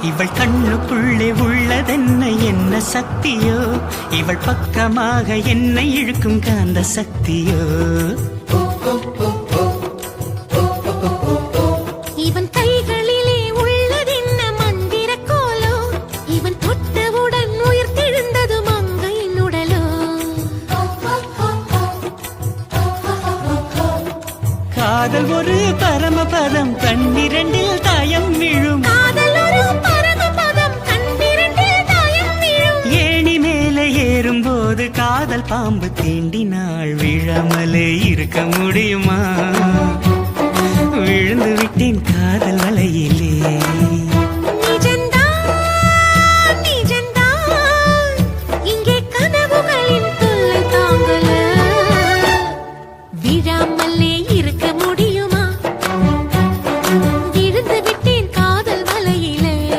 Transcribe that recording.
இவள் கண்ணுக்குள்ளே உள்ளதென்ன என்ன சக்தியோ இவள் பக்கமாக என்னை இழுக்கும் காந்த சக்தியோ இவன் கைகளிலே உள்ளதென்ன மந்திர கோலோ இவன் தொட்டவுடன் உயிர் தெழுந்தது மங்கையின் உடலோ காதல் ஒரு பரமபதம் கண்ணிரண்டில் தாயம் விழும் காதல் ஒரு பரமபதம் கண்ணிரண்டில் தாயம் விழும் ஏணி மேலே ஏறும்போது காதல் பாம்பு தீண்டினாள் விழாமலே இருக்க முடியுமா விழுந்து விட்டேன் காதல் வலையிலே